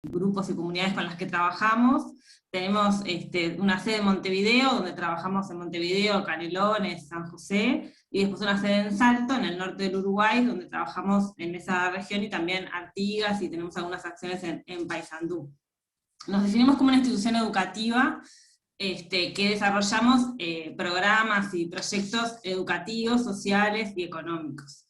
grupos y comunidades con las que trabajamos. Tenemos una sede en Montevideo, donde trabajamos en Montevideo, Canelones, San José, y después una sede en Salto, en el norte del Uruguay, donde trabajamos en esa región, y también Artigas, y tenemos algunas acciones en Paysandú. Nos definimos como una institución educativa que desarrollamos programas y proyectos educativos, sociales y económicos.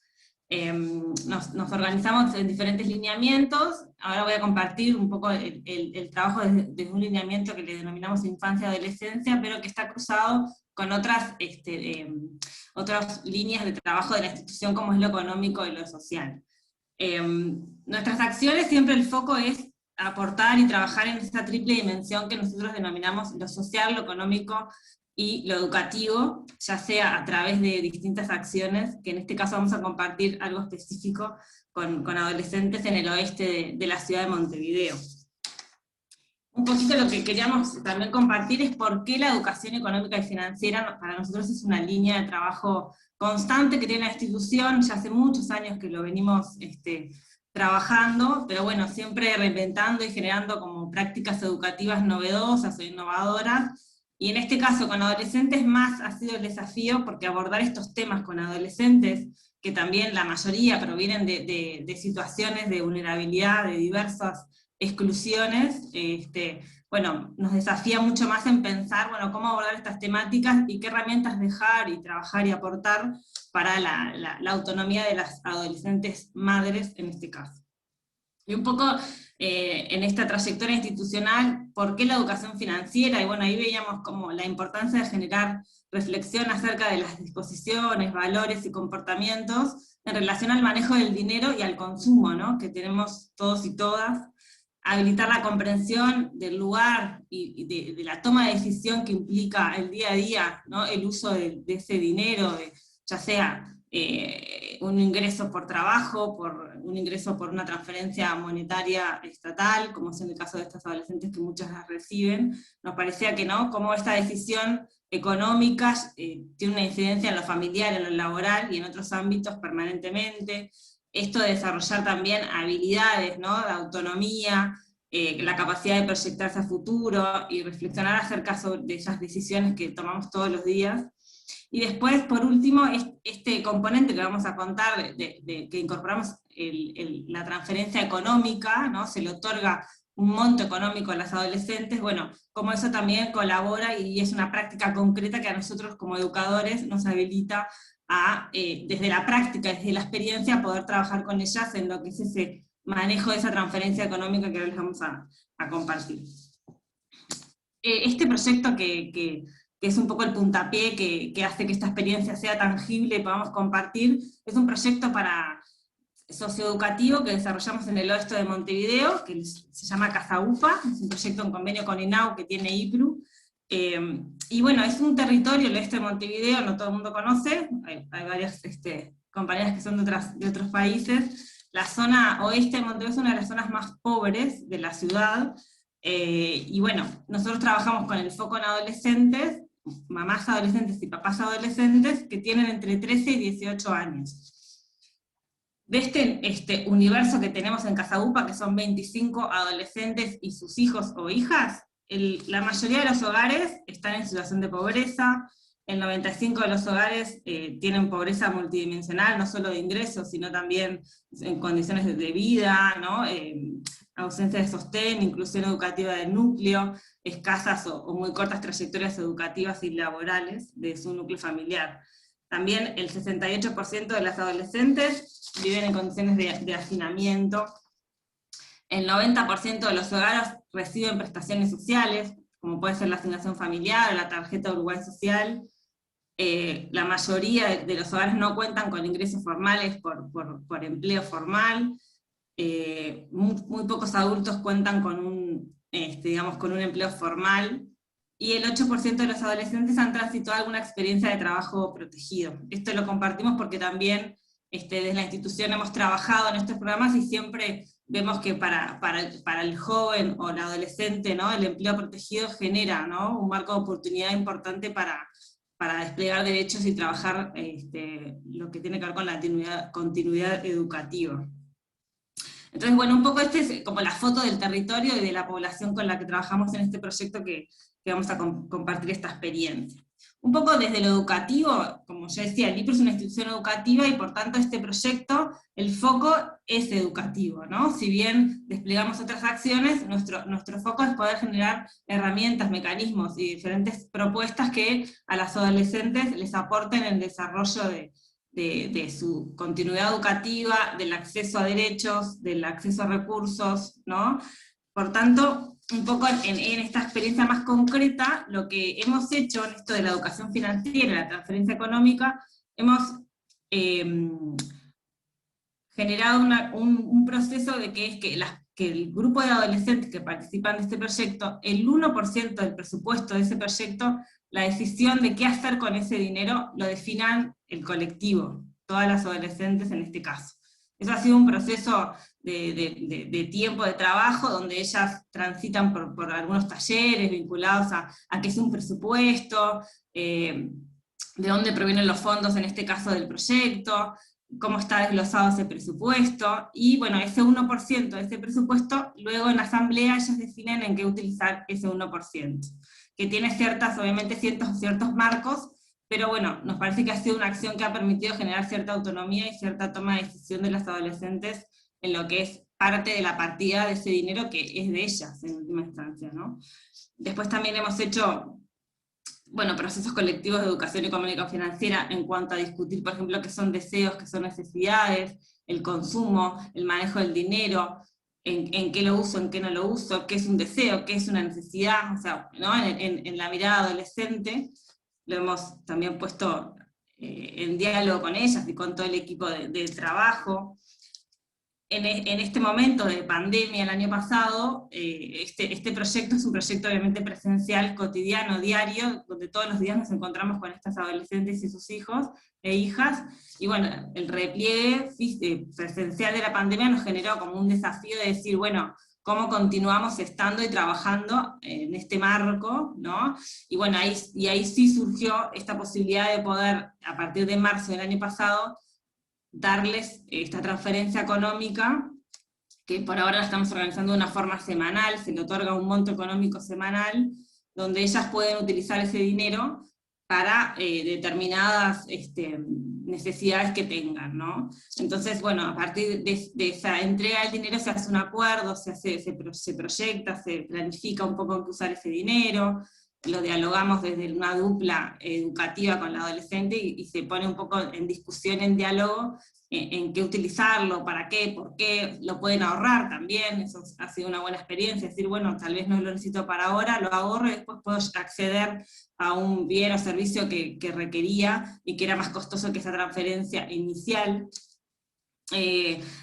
Nos organizamos en diferentes lineamientos. Ahora voy a compartir un poco el trabajo desde un lineamiento que le denominamos infancia-adolescencia, pero que está cruzado con otras líneas de trabajo de la institución, como es lo económico y lo social. Nuestras acciones, siempre el foco es aportar y trabajar en esta triple dimensión que nosotros denominamos lo social, lo económico y lo educativo, ya sea a través de distintas acciones, que en este caso vamos a compartir algo específico con adolescentes en el oeste de la ciudad de Montevideo. Un poquito lo que queríamos también compartir es por qué la educación económica y financiera para nosotros es una línea de trabajo constante que tiene la institución. Ya hace muchos años que lo venimos trabajando, pero bueno, siempre reinventando y generando como prácticas educativas novedosas o innovadoras. Y en este caso con adolescentes más ha sido el desafío, porque abordar estos temas con adolescentes, que también la mayoría provienen de situaciones de vulnerabilidad, de diversas exclusiones, bueno, nos desafía mucho más en pensar, bueno, cómo abordar estas temáticas y qué herramientas dejar y trabajar y aportar para la autonomía de las adolescentes madres en este caso. Y un poco en esta trayectoria institucional, ¿por qué la educación financiera? Y bueno, ahí veíamos como la importancia de generar reflexión acerca de las disposiciones, valores y comportamientos en relación al manejo del dinero y al consumo, ¿no?, que tenemos todos y todas. Habilitar la comprensión del lugar y de la toma de decisión que implica el día a día, ¿no?, el uso de ese dinero, ya sea un ingreso por trabajo, un ingreso por una transferencia monetaria estatal, como es en el caso de estas adolescentes que muchas las reciben. Nos parecía que no, como esta decisión económica tiene una incidencia en lo familiar, en lo laboral y en otros ámbitos permanentemente. Esto de desarrollar también habilidades, ¿no?, de autonomía, la capacidad de proyectarse a futuro y reflexionar acerca de esas decisiones que tomamos todos los días. Y después, por último, este componente que vamos a contar, que incorporamos la transferencia económica, ¿no?, se le otorga un monto económico a las adolescentes, bueno, como eso también colabora y es una práctica concreta que a nosotros como educadores nos habilita a, desde la práctica, desde la experiencia, poder trabajar con ellas en lo que es ese manejo de esa transferencia económica que ahora les vamos a compartir. Este proyecto que es un poco el puntapié que hace que esta experiencia sea tangible y podamos compartir, es un proyecto socioeducativo que desarrollamos en el oeste de Montevideo, que se llama Casa UPA, es un proyecto en convenio con INAU que tiene IPRU, y bueno, es un territorio, el oeste de Montevideo, no todo el mundo conoce, hay varias compañeras que son de otros países. La zona oeste de Montevideo es una de las zonas más pobres de la ciudad, y bueno, nosotros trabajamos con el foco en adolescentes, mamás adolescentes y papás adolescentes que tienen entre 13 y 18 años. De este universo que tenemos en Casa UPA, que son 25 adolescentes y sus hijos o hijas, la mayoría de los hogares están en situación de pobreza, el 95% de los hogares tienen pobreza multidimensional, no solo de ingresos, sino también en condiciones de vida, ¿no?, ausencia de sostén, inclusión educativa del núcleo, escasas o muy cortas trayectorias educativas y laborales de su núcleo familiar. También el 68% de las adolescentes viven en condiciones de hacinamiento. El 90% de los hogares reciben prestaciones sociales, como puede ser la asignación familiar o la tarjeta Uruguay Social. La mayoría de los hogares no cuentan con ingresos formales por empleo formal. Muy pocos adultos cuentan con con un empleo formal, y el 8% de los adolescentes han transitado alguna experiencia de trabajo protegido. Esto lo compartimos porque también desde la institución hemos trabajado en estos programas y siempre vemos que para el joven o el adolescente, ¿no?, el empleo protegido genera, ¿no?, un marco de oportunidad importante para desplegar derechos y trabajar lo que tiene que ver con la continuidad educativa. Entonces, bueno, un poco este es como la foto del territorio y de la población con la que trabajamos en este proyecto que vamos a compartir esta experiencia. Un poco desde lo educativo, como ya decía, el IPRO es una institución educativa y por tanto este proyecto, el foco es educativo, ¿no? Si bien desplegamos otras acciones, nuestro foco es poder generar herramientas, mecanismos y diferentes propuestas que a las adolescentes les aporten el desarrollo de su continuidad educativa, del acceso a derechos, del acceso a recursos, ¿no? Por tanto, un poco en esta experiencia más concreta, lo que hemos hecho en esto de la educación financiera, la transferencia económica, hemos generado un proceso de que es que el grupo de adolescentes que participan de este proyecto, el 1% del presupuesto de ese proyecto, la decisión de qué hacer con ese dinero lo definan el colectivo, todas las adolescentes en este caso. Eso ha sido un proceso de tiempo de trabajo, donde ellas transitan por algunos talleres vinculados a qué es un presupuesto, de dónde provienen los fondos en este caso del proyecto, cómo está desglosado ese presupuesto, y bueno, ese 1% de ese presupuesto, luego en la asamblea ellos definen en qué utilizar ese 1%, que tiene obviamente ciertos marcos, pero bueno, nos parece que ha sido una acción que ha permitido generar cierta autonomía y cierta toma de decisión de las adolescentes en lo que es parte de la partida de ese dinero que es de ellas en última instancia, ¿no? Después también hemos hecho procesos colectivos de educación económica o financiera en cuanto a discutir, por ejemplo, qué son deseos, qué son necesidades, el consumo, el manejo del dinero, en qué lo uso, en qué no lo uso, qué es un deseo, qué es una necesidad, o sea, ¿no? en la mirada adolescente, lo hemos también puesto en diálogo con ellas y con todo el equipo de trabajo. En este momento de pandemia el año pasado, este proyecto es un proyecto obviamente presencial, cotidiano, diario, donde todos los días nos encontramos con estas adolescentes y sus hijos e hijas, y bueno, el repliegue presencial de la pandemia nos generó como un desafío de decir, bueno, cómo continuamos estando y trabajando en este marco, ¿no? Y bueno, ahí sí surgió esta posibilidad de poder, a partir de marzo del año pasado, darles esta transferencia económica, que por ahora la estamos organizando de una forma semanal, se le otorga un monto económico semanal, donde ellas pueden utilizar ese dinero para determinadas necesidades que tengan, ¿no? Entonces, bueno, a partir de esa entrega del dinero se hace un acuerdo, se proyecta, se planifica un poco en qué usar ese dinero, lo dialogamos desde una dupla educativa con la adolescente y se pone un poco en discusión, en diálogo, en qué utilizarlo, para qué, por qué, lo pueden ahorrar también, eso ha sido una buena experiencia, decir, bueno, tal vez no lo necesito para ahora, lo ahorro y después puedo acceder a un bien o servicio que requería y que era más costoso que esa transferencia inicial.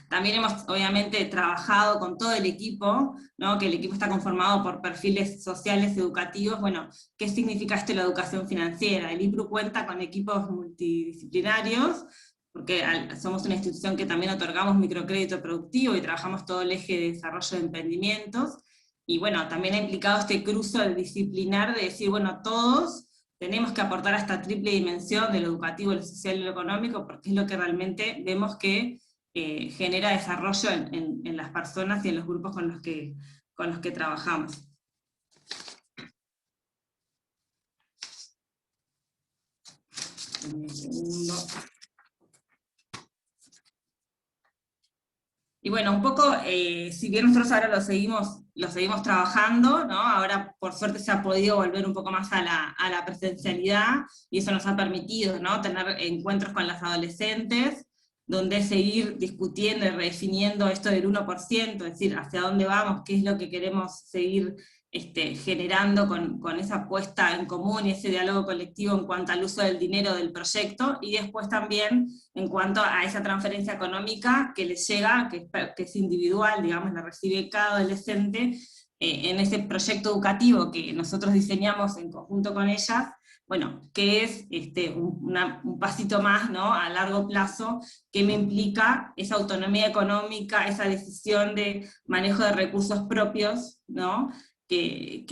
También hemos obviamente trabajado con todo el equipo, ¿no? Que el equipo está conformado por perfiles sociales, educativos. Bueno, ¿qué significa esto la educación financiera? El IPRU cuenta con equipos multidisciplinarios, porque somos una institución que también otorgamos microcrédito productivo y trabajamos todo el eje de desarrollo de emprendimientos, y bueno, también ha implicado este cruce disciplinar de decir, bueno, todos tenemos que aportar a esta triple dimensión de lo educativo, lo social y lo económico, porque es lo que realmente vemos que genera desarrollo en las personas y en los grupos con los que trabajamos. Un segundo. Y bueno, un poco, si bien nosotros ahora lo seguimos trabajando, ¿no? Ahora por suerte se ha podido volver un poco más a la presencialidad, y eso nos ha permitido, ¿no? Tener encuentros con las adolescentes, donde seguir discutiendo y redefiniendo esto del 1%, es decir, hacia dónde vamos, qué es lo que queremos seguir generando con esa puesta en común y ese diálogo colectivo en cuanto al uso del dinero del proyecto, y después también en cuanto a esa transferencia económica que les llega, que es individual, digamos, la recibe cada adolescente, en ese proyecto educativo que nosotros diseñamos en conjunto con ellas, bueno, que es un pasito más, ¿no? A largo plazo, que me implica esa autonomía económica, esa decisión de manejo de recursos propios, ¿no? Que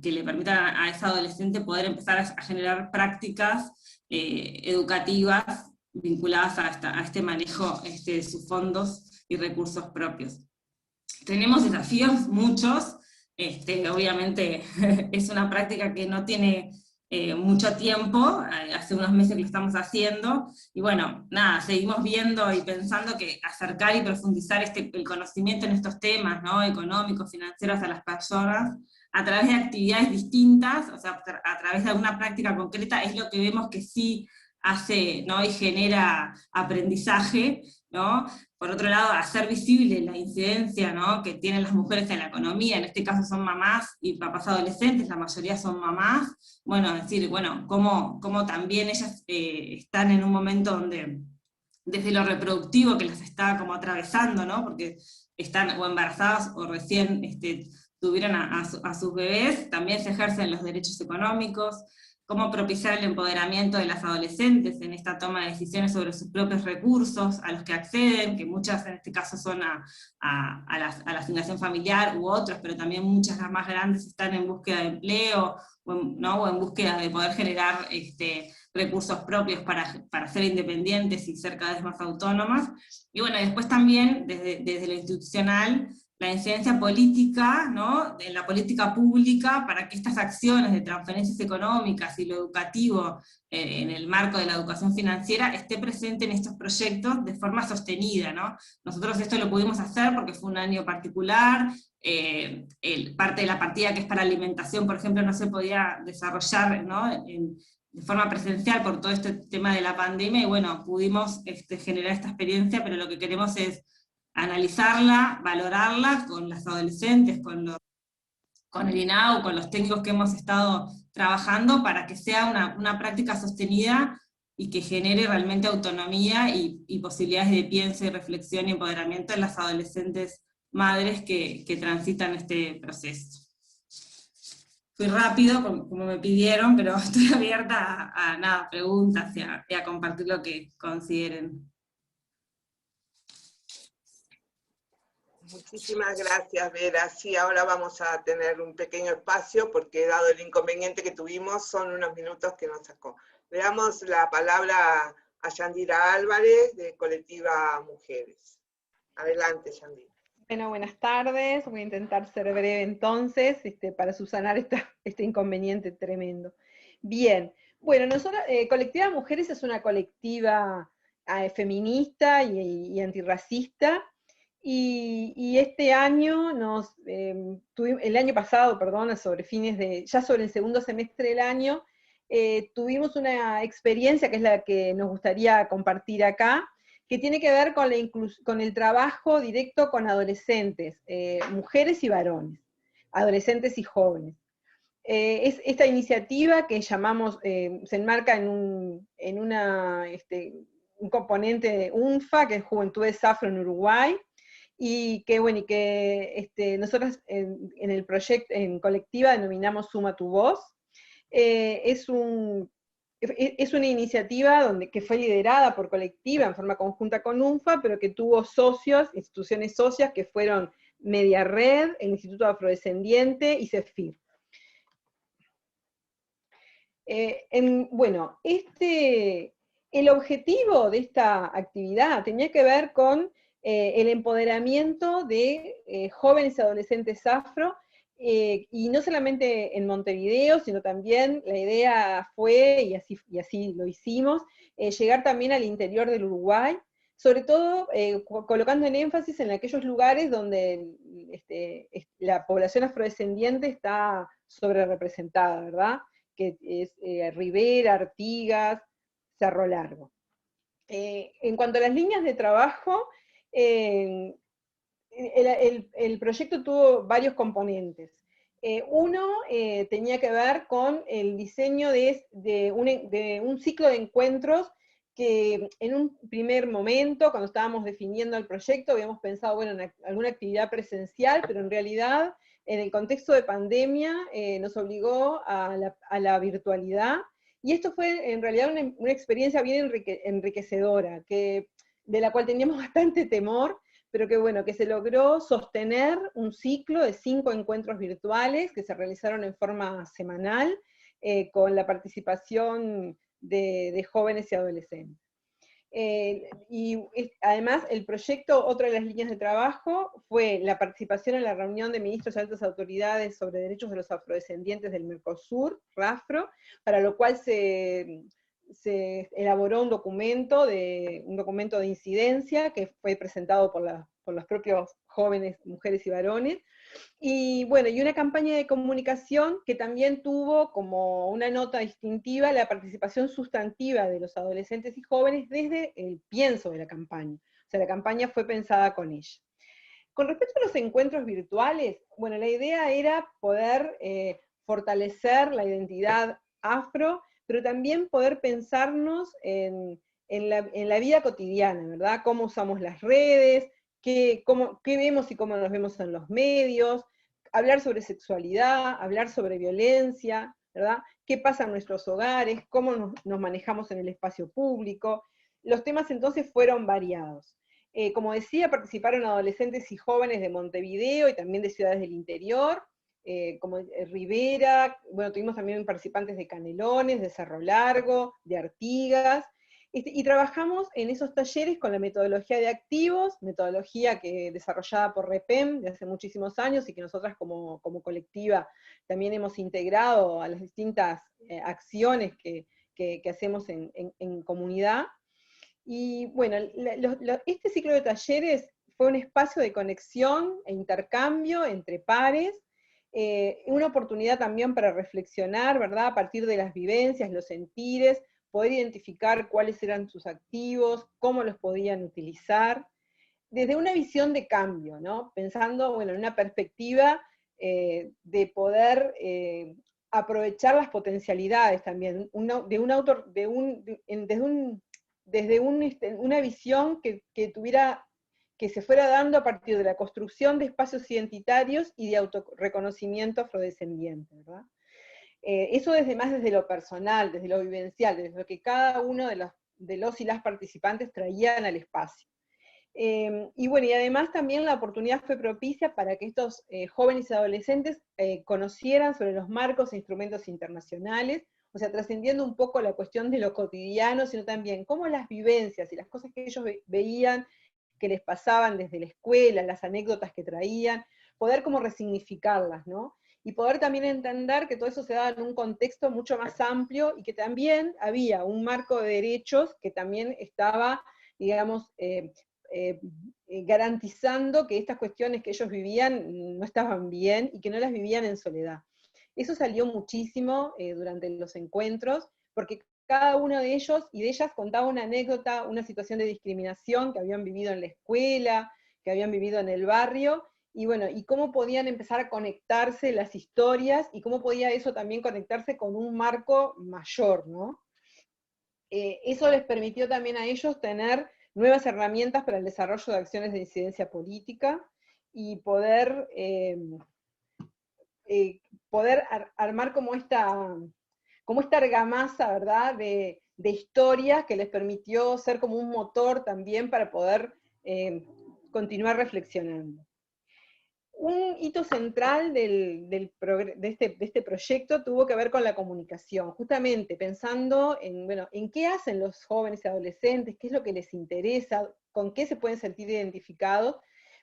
le permitan a esa adolescente poder empezar a generar prácticas educativas vinculadas a este manejo de sus fondos y recursos propios. Tenemos desafíos muchos, obviamente es una práctica que no tiene mucho tiempo, hace unos meses que lo estamos haciendo, y bueno, nada, seguimos viendo y pensando que acercar y profundizar el conocimiento en estos temas, ¿no?, económicos, financieros a las personas, a través de actividades distintas, o sea, a través de alguna práctica concreta, es lo que vemos que sí hace, ¿no?, y genera aprendizaje, ¿no? Por otro lado, hacer visible la incidencia, ¿no?, que tienen las mujeres en la economía, en este caso son mamás y papás adolescentes, la mayoría son mamás, bueno, decir, bueno, cómo también ellas están en un momento donde, desde lo reproductivo que las está como atravesando, ¿no?, porque están o embarazadas o recién tuvieron a sus bebés, también se ejercen los derechos económicos, cómo propiciar el empoderamiento de las adolescentes en esta toma de decisiones sobre sus propios recursos, a los que acceden, que muchas en este caso son a la asignación familiar u otros, pero también muchas las más grandes están en búsqueda de empleo, o en búsqueda de poder generar recursos propios para ser independientes y ser cada vez más autónomas. Y bueno, después también, desde lo institucional, la incidencia política, ¿no?, en la política pública, para que estas acciones de transferencias económicas y lo educativo en el marco de la educación financiera esté presente en estos proyectos de forma sostenida, ¿no? Nosotros esto lo pudimos hacer porque fue un año particular, parte de la partida que es para alimentación, por ejemplo, no se podía desarrollar, ¿no?, de forma presencial por todo este tema de la pandemia, y bueno, pudimos generar esta experiencia, pero lo que queremos es analizarla, valorarla con las adolescentes, con el INAU, con los técnicos que hemos estado trabajando, para que sea una práctica sostenida y que genere realmente autonomía y posibilidades de pienso y reflexión y empoderamiento en las adolescentes madres que transitan este proceso. Fui rápido, como me pidieron, pero estoy abierta a nada, preguntas y a compartir lo que consideren. Muchísimas gracias, Vera. Sí, ahora vamos a tener un pequeño espacio, porque dado el inconveniente que tuvimos, son unos minutos que nos sacó. Le damos la palabra a Yandira Álvarez, de Colectiva Mujeres. Adelante, Yandira. Bueno, buenas tardes. Voy a intentar ser breve entonces, para subsanar este inconveniente tremendo. Bien, bueno, nosotros, Colectiva Mujeres es una colectiva feminista y antirracista, y este año el año pasado, perdón, ya sobre el segundo semestre del año, tuvimos una experiencia que es la que nos gustaría compartir acá, que tiene que ver con el trabajo directo con adolescentes, mujeres y varones, adolescentes y jóvenes. Es esta iniciativa que llamamos, se enmarca en un componente de UNFA, que es Juventudes Afro en Uruguay, y que, bueno, nosotros en el proyecto, en Colectiva, denominamos Suma tu Voz. Es una iniciativa que fue liderada por Colectiva en forma conjunta con UNFA, pero que tuvo socios, instituciones socias, que fueron Media Red, el Instituto Afrodescendiente y CEFIR. Bueno, el objetivo de esta actividad tenía que ver con el empoderamiento de jóvenes y adolescentes afro, y no solamente en Montevideo, sino también la idea fue, y así lo hicimos, llegar también al interior del Uruguay, sobre todo colocando en énfasis en aquellos lugares donde la población afrodescendiente está sobre representada, ¿verdad?, que es Rivera, Artigas, Cerro Largo. En cuanto a las líneas de trabajo, el proyecto tuvo varios componentes. Uno tenía que ver con el diseño de un ciclo de encuentros que en un primer momento, cuando estábamos definiendo el proyecto, habíamos pensado, bueno, en alguna actividad presencial, pero en realidad, en el contexto de pandemia, nos obligó a la virtualidad, y esto fue en realidad una experiencia bien enriquecedora, de la cual teníamos bastante temor, pero que bueno, que se logró sostener un ciclo de 5 encuentros virtuales que se realizaron en forma semanal, con la participación de jóvenes y adolescentes. Además, el proyecto, otra de las líneas de trabajo, fue la participación en la reunión de ministros y altas autoridades sobre derechos de los afrodescendientes del Mercosur, RAFRO, para lo cual se elaboró un documento de incidencia que fue presentado por los propios jóvenes, mujeres y varones, y bueno, y una campaña de comunicación que también tuvo como una nota distintiva la participación sustantiva de los adolescentes y jóvenes desde el pienso de la campaña. O sea, la campaña fue pensada con ella. Con respecto a los encuentros virtuales, bueno, la idea era poder fortalecer la identidad afro, pero también poder pensarnos en la vida cotidiana, ¿verdad? Cómo usamos las redes, qué vemos y cómo nos vemos en los medios, hablar sobre sexualidad, hablar sobre violencia, ¿verdad? Qué pasa en nuestros hogares, cómo nos manejamos en el espacio público. Los temas entonces fueron variados. Como decía, participaron adolescentes y jóvenes de Montevideo y también de ciudades del interior, como Rivera, bueno, tuvimos también participantes de Canelones, de Cerro Largo, de Artigas, y trabajamos en esos talleres con la metodología de activos, metodología desarrollada por REPEM de hace muchísimos años y que nosotras como colectiva también hemos integrado a las distintas acciones que hacemos en comunidad. Y bueno, este ciclo de talleres fue un espacio de conexión e intercambio entre pares, una oportunidad también para reflexionar, ¿verdad? A partir de las vivencias, los sentires, poder identificar cuáles eran sus activos, cómo los podían utilizar, desde una visión de cambio, ¿no? Pensando, bueno, en una perspectiva de poder aprovechar las potencialidades también, desde una visión que se fuera dando a partir de la construcción de espacios identitarios y de autorreconocimiento afrodescendiente, ¿verdad? Eso desde lo personal, desde lo vivencial, desde lo que cada uno de los y las participantes traían al espacio. Y bueno, y además también la oportunidad fue propicia para que estos jóvenes y adolescentes conocieran sobre los marcos e instrumentos internacionales, o sea, trascendiendo un poco la cuestión de lo cotidiano, sino también cómo las vivencias y las cosas que ellos veían, que les pasaban desde la escuela, las anécdotas que traían, poder como resignificarlas, ¿no? Y poder también entender que todo eso se daba en un contexto mucho más amplio y que también había un marco de derechos que también estaba, digamos, garantizando que estas cuestiones que ellos vivían no estaban bien y que no las vivían en soledad. Eso salió muchísimo durante los encuentros, porque cada uno de ellos y de ellas contaba una anécdota, una situación de discriminación que habían vivido en la escuela, que habían vivido en el barrio, y bueno, y cómo podían empezar a conectarse las historias, y cómo podía eso también conectarse con un marco mayor, ¿no? Eso les permitió también a ellos tener nuevas herramientas para el desarrollo de acciones de incidencia política, y poder armar como esta argamasa, ¿verdad?, de historias que les permitió ser como un motor también para poder continuar reflexionando. Un hito central de este proyecto tuvo que ver con la comunicación, justamente pensando en qué hacen los jóvenes y adolescentes, qué es lo que les interesa, con qué se pueden sentir identificados.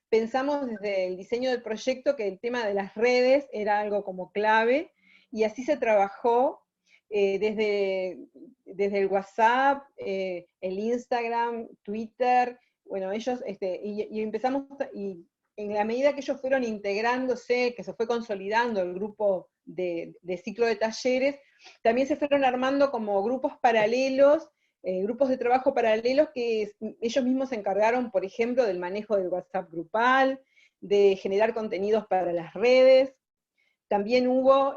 Pensamos desde el diseño del proyecto que el tema de las redes era algo como clave, y así se trabajó desde el WhatsApp, el Instagram, Twitter, bueno, ellos, y empezamos, y en la medida que ellos fueron integrándose, que se fue consolidando el grupo de ciclo de talleres, también se fueron armando como grupos paralelos, grupos de trabajo paralelos que ellos mismos se encargaron, por ejemplo, del manejo del WhatsApp grupal, de generar contenidos para las redes. También hubo,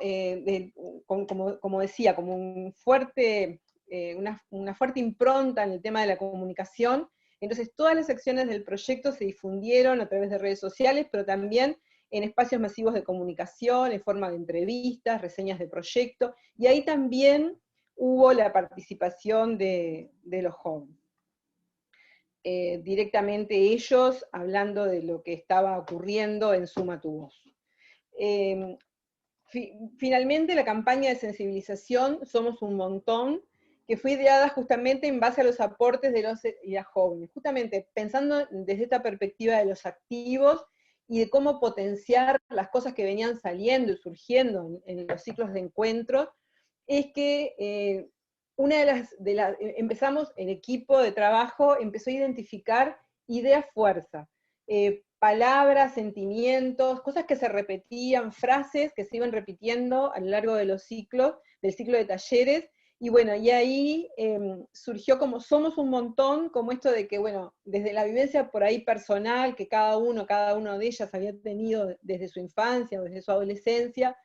como decía, como una fuerte impronta en el tema de la comunicación. Entonces todas las acciones del proyecto se difundieron a través de redes sociales, pero también en espacios masivos de comunicación, en forma de entrevistas, reseñas de proyecto, y ahí también hubo la participación de los jóvenes. Directamente ellos hablando de lo que estaba ocurriendo en Suma tu Voz. Finalmente, la campaña de sensibilización Somos un Montón que fue ideada justamente en base a los aportes de los y las jóvenes, justamente pensando desde esta perspectiva de los activos y de cómo potenciar las cosas que venían saliendo y surgiendo en los ciclos de encuentros, es que una de las, empezamos, el equipo de trabajo empezó a identificar ideas fuerza, palabras, sentimientos, cosas que se repetían, frases que se iban repitiendo a lo largo de los ciclos, del ciclo de talleres, y bueno, y ahí surgió como somos un montón, como esto de que, bueno, desde la vivencia por ahí personal, que cada uno de ellas había tenido desde su infancia o desde su adolescencia,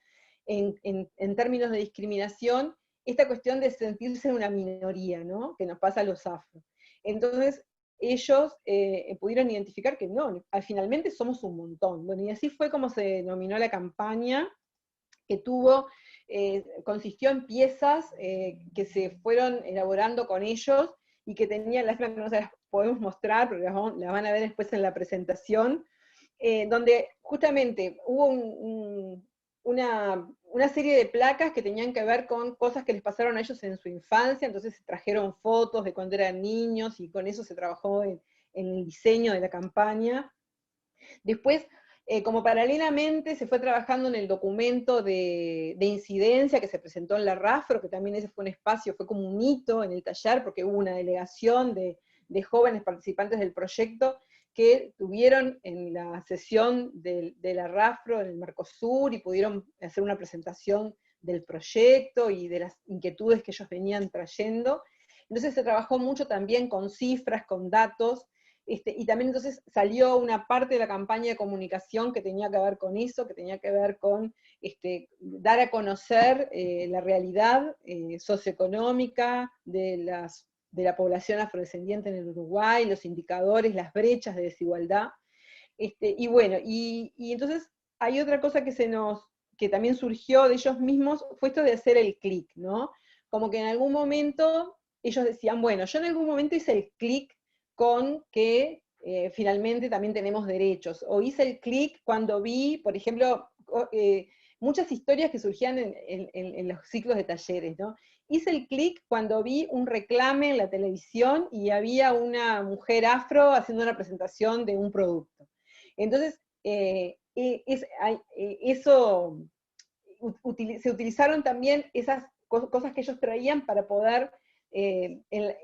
en términos de discriminación, esta cuestión de sentirse una minoría, ¿no? Que nos pasa a los afro. Entonces, ellos pudieron identificar que no, finalmente somos un montón. Bueno, y así fue como se denominó la campaña, que tuvo, consistió en piezas que se fueron elaborando con ellos, y que tenían, lástima que no se las podemos mostrar, porque las van a ver después en la presentación, donde justamente hubo una serie de placas que tenían que ver con cosas que les pasaron a ellos en su infancia, entonces se trajeron fotos de cuando eran niños, y con eso se trabajó en el diseño de la campaña. Después, como paralelamente se fue trabajando en el documento de incidencia que se presentó en la RAFRO, que también ese fue un espacio, fue como un hito en el taller, porque hubo una delegación de jóvenes participantes del proyecto que tuvieron en la sesión de la RAFRO en el Mercosur, y pudieron hacer una presentación del proyecto y de las inquietudes que ellos venían trayendo. Entonces se trabajó mucho también con cifras, con datos, y también entonces salió una parte de la campaña de comunicación que tenía que ver con eso, que tenía que ver con dar a conocer la realidad socioeconómica de la población afrodescendiente en el Uruguay, los indicadores, las brechas de desigualdad. Y bueno, y entonces hay otra cosa que también surgió de ellos mismos, fue esto de hacer el clic, ¿no? Como que en algún momento ellos decían, bueno, yo en algún momento hice el clic con que finalmente también tenemos derechos, o hice el clic cuando vi, por ejemplo, muchas historias que surgían en los ciclos de talleres, ¿no? Hice el clic cuando vi un reclame en la televisión y había una mujer afro haciendo una presentación de un producto. Entonces, se utilizaron también esas cosas que ellos traían para poder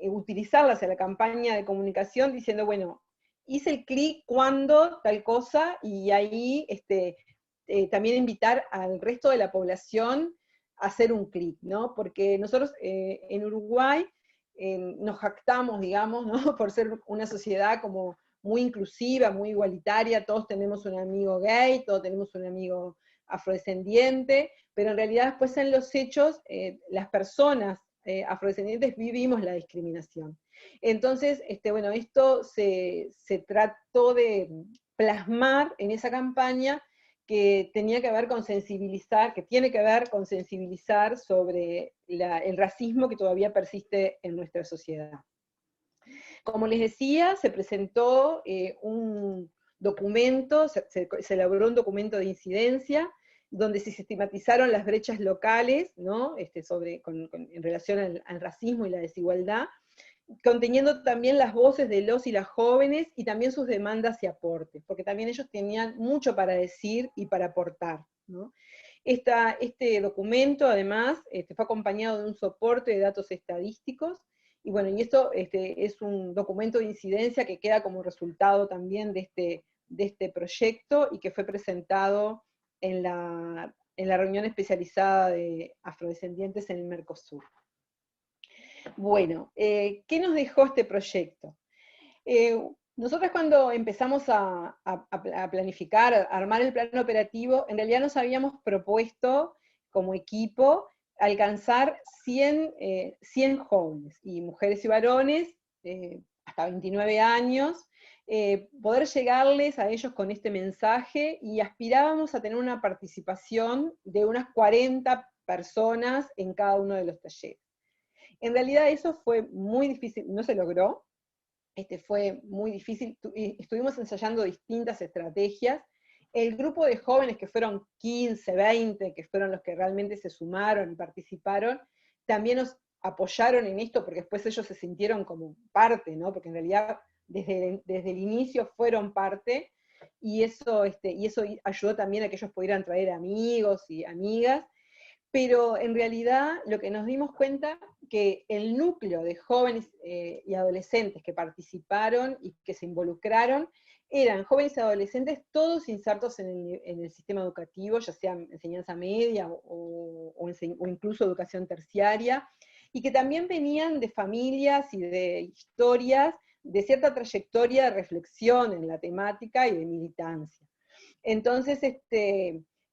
utilizarlas en la campaña de comunicación, diciendo, bueno, hice el clic cuando tal cosa, y ahí también invitar al resto de la población a hacer un clic, ¿no? Porque nosotros en Uruguay nos jactamos, digamos, ¿no? Por ser una sociedad como muy inclusiva, muy igualitaria, todos tenemos un amigo gay, todos tenemos un amigo afrodescendiente, pero en realidad después en los hechos, las personas afrodescendientes vivimos la discriminación. Entonces, bueno, esto se trató de plasmar en esa campaña, que tenía que ver con sensibilizar, que tiene que ver con sensibilizar sobre el racismo que todavía persiste en nuestra sociedad. Como les decía, se presentó un documento, se elaboró un documento de incidencia, donde se sistematizaron las brechas locales, ¿no? En relación al racismo y la desigualdad, conteniendo también las voces de los y las jóvenes, y también sus demandas y aportes, porque también ellos tenían mucho para decir y para aportar, ¿no? Este documento, además, fue acompañado de un soporte de datos estadísticos, y bueno, y esto es un documento de incidencia que queda como resultado también de este proyecto, y que fue presentado en la reunión especializada de afrodescendientes en el Mercosur. Bueno, ¿qué nos dejó este proyecto? Nosotros cuando empezamos a planificar, a armar el plan operativo, en realidad nos habíamos propuesto como equipo alcanzar 100 jóvenes, y mujeres y varones, hasta 29 años, poder llegarles a ellos con este mensaje, y aspirábamos a tener una participación de unas 40 personas en cada uno de los talleres. En realidad eso fue muy difícil, no se logró, fue muy difícil, estuvimos ensayando distintas estrategias. El grupo de jóvenes, que fueron 15, 20, que fueron los que realmente se sumaron y participaron, también nos apoyaron en esto, porque después ellos se sintieron como parte, ¿no? Porque en realidad desde el inicio fueron parte, y eso ayudó también a que ellos pudieran traer amigos y amigas, pero en realidad lo que nos dimos cuenta que el núcleo de jóvenes y adolescentes que participaron y que se involucraron eran jóvenes y adolescentes todos insertos en el sistema educativo, ya sea enseñanza media o incluso educación terciaria, y que también venían de familias y de historias de cierta trayectoria de reflexión en la temática y de militancia. Entonces,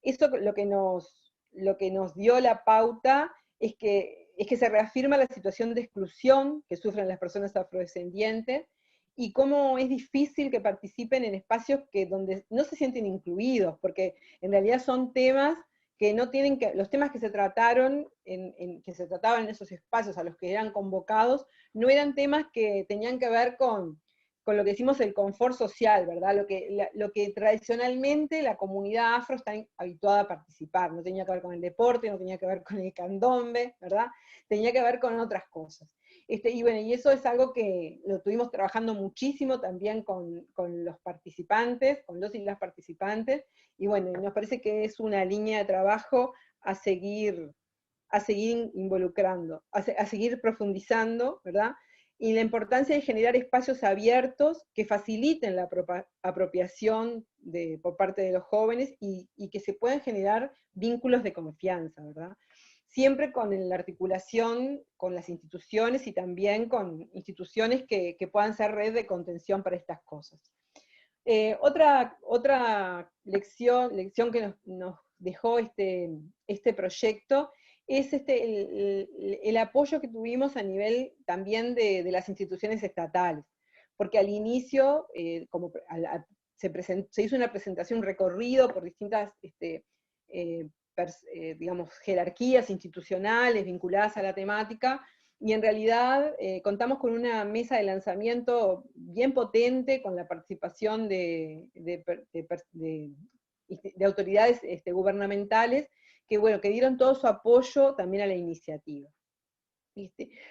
eso lo que nos dio la pauta es que se reafirma la situación de exclusión que sufren las personas afrodescendientes, y cómo es difícil que participen en espacios donde no se sienten incluidos, porque en realidad son temas que no tienen que, los temas que se trataron, que se trataban en esos espacios a los que eran convocados, no eran temas que tenían que ver con lo que decimos el confort social, ¿verdad? Lo que tradicionalmente la comunidad afro está habituada a participar, no tenía que ver con el deporte, no tenía que ver con el candombe, ¿verdad? Tenía que ver con otras cosas. Y bueno, y eso es algo que lo tuvimos trabajando muchísimo también con los participantes, con los y las participantes, y bueno, nos parece que es una línea de trabajo a seguir involucrando, a seguir profundizando, ¿verdad? Y la importancia de generar espacios abiertos que faciliten la apropiación por parte de los jóvenes y que se puedan generar vínculos de confianza, ¿verdad? Siempre con la articulación con las instituciones y también con instituciones que puedan ser red de contención para estas cosas. Otra lección que nos dejó este proyecto es el apoyo que tuvimos a nivel también de las instituciones estatales, porque al inicio, se hizo una presentación, un recorrido por distintas digamos, jerarquías institucionales vinculadas a la temática, y en realidad contamos con una mesa de lanzamiento bien potente, con la participación de autoridades gubernamentales, que dieron todo su apoyo también a la iniciativa.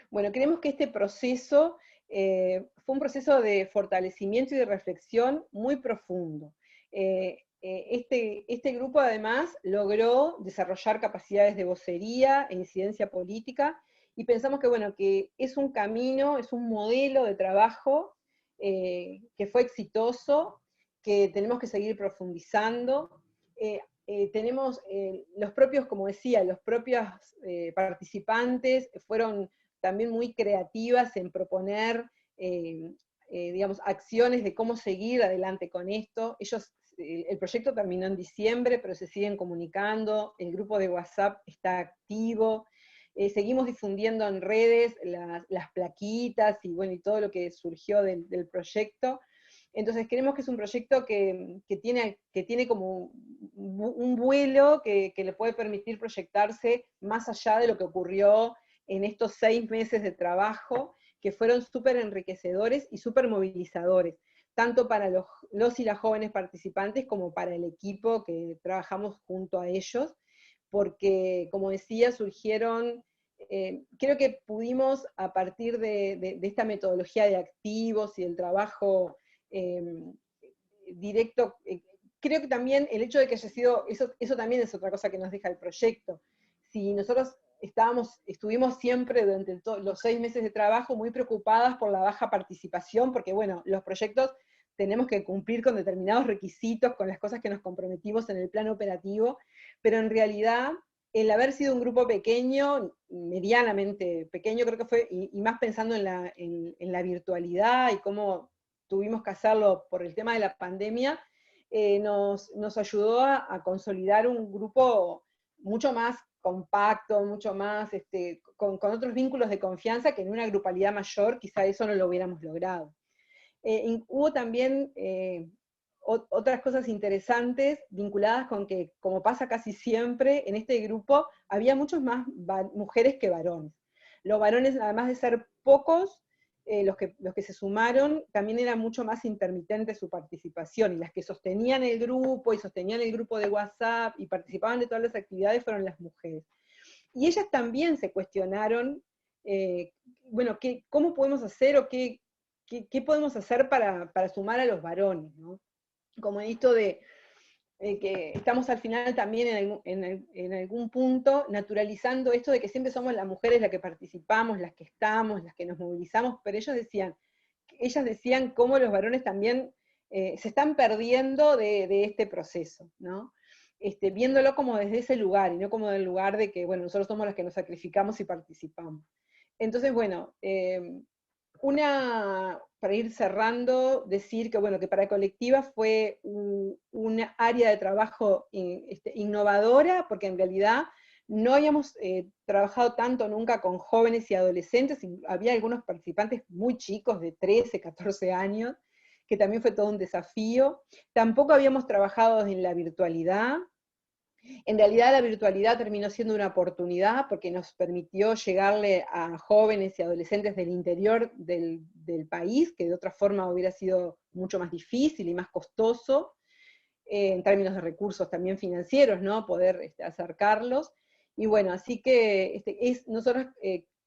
Bueno, creemos que este proceso fue un proceso de fortalecimiento y de reflexión muy profundo. Este grupo además logró desarrollar capacidades de vocería e incidencia política, y pensamos que es un camino, es un modelo de trabajo que fue exitoso, que tenemos que seguir profundizando. Tenemos los propios, como decía, los propios participantes fueron también muy creativas en proponer, digamos, acciones de cómo seguir adelante con esto. El proyecto terminó en diciembre, pero se siguen comunicando, el grupo de WhatsApp está activo, seguimos difundiendo en redes las plaquitas y todo lo que surgió del proyecto. Entonces creemos que es un proyecto que tiene como un vuelo que le puede permitir proyectarse más allá de lo que ocurrió en estos 6 meses de trabajo, que fueron súper enriquecedores y súper movilizadores, tanto para los y las jóvenes participantes como para el equipo que trabajamos junto a ellos, porque, como decía, surgieron, creo que pudimos, a partir de esta metodología de activos y el trabajo directo, creo que también el hecho de que haya sido, eso también es otra cosa que nos deja el proyecto. Si nosotros estuvimos siempre durante los 6 meses de trabajo muy preocupadas por la baja participación, porque los proyectos tenemos que cumplir con determinados requisitos, con las cosas que nos comprometimos en el plano operativo, pero en realidad el haber sido un grupo pequeño, medianamente pequeño creo que fue, y más pensando en la virtualidad y cómo tuvimos que hacerlo por el tema de la pandemia, nos ayudó a consolidar un grupo mucho más compacto, mucho más, con otros vínculos de confianza que en una grupalidad mayor quizá eso no lo hubiéramos logrado. Hubo también otras cosas interesantes vinculadas con que, como pasa casi siempre, en este grupo había muchos más mujeres que varones. Los varones, además de ser pocos, los que se sumaron, también era mucho más intermitente su participación, y las que sostenían el grupo, y sostenían el grupo de WhatsApp, y participaban de todas las actividades, fueron las mujeres. Y ellas también se cuestionaron bueno, ¿cómo podemos hacer o qué podemos hacer para sumar a los varones, ¿no? Como esto de que estamos al final también en algún punto naturalizando esto de que siempre somos las mujeres las que participamos, las que estamos, las que nos movilizamos, pero ellas decían cómo los varones también se están perdiendo de este proceso, ¿no? Viéndolo como desde ese lugar, y no como del lugar de que, bueno, nosotros somos los que nos sacrificamos y participamos. Entonces, bueno, para ir cerrando, decir que, bueno, que para Colectiva fue una área de trabajo innovadora, porque en realidad no habíamos trabajado tanto nunca con jóvenes y adolescentes, y había algunos participantes muy chicos, de 13, 14 años, que también fue todo un desafío. Tampoco habíamos trabajado en la virtualidad. En realidad la virtualidad terminó siendo una oportunidad porque nos permitió llegarle a jóvenes y adolescentes del interior del país, que de otra forma hubiera sido mucho más difícil y más costoso, en términos de recursos también financieros, ¿no? Poder acercarlos. Y bueno, así que nosotros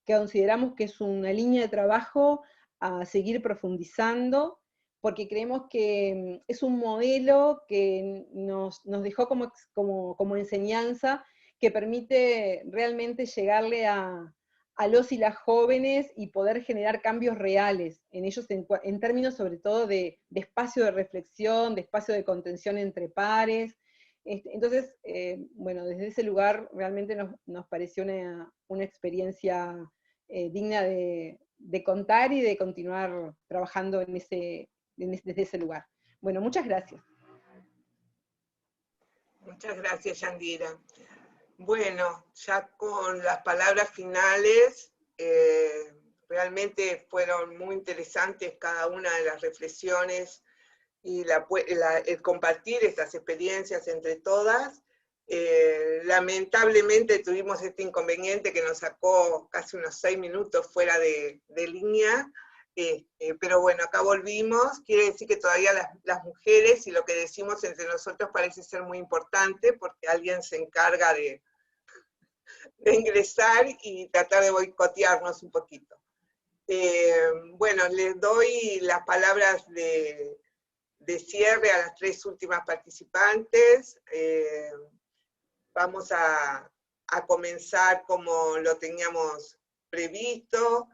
consideramos que es una línea de trabajo a seguir profundizando, porque creemos que es un modelo que nos dejó como enseñanza, que permite realmente llegarle a los y las jóvenes y poder generar cambios reales en ellos en términos sobre todo de espacio de reflexión, de espacio de contención entre pares. Entonces, bueno, desde ese lugar realmente nos pareció una experiencia digna de contar y de continuar trabajando desde ese lugar. Bueno, muchas gracias. Muchas gracias, Yandira. Bueno, ya con las palabras finales, realmente fueron muy interesantes cada una de las reflexiones y el compartir estas experiencias entre todas. Lamentablemente tuvimos este inconveniente que nos sacó casi unos 6 minutos fuera de línea, pero bueno, acá volvimos. Quiere decir que todavía las mujeres y lo que decimos entre nosotros parece ser muy importante, porque alguien se encarga de ingresar y tratar de boicotearnos un poquito. Bueno, les doy las palabras de cierre a las 3 últimas participantes. Vamos a comenzar como lo teníamos previsto,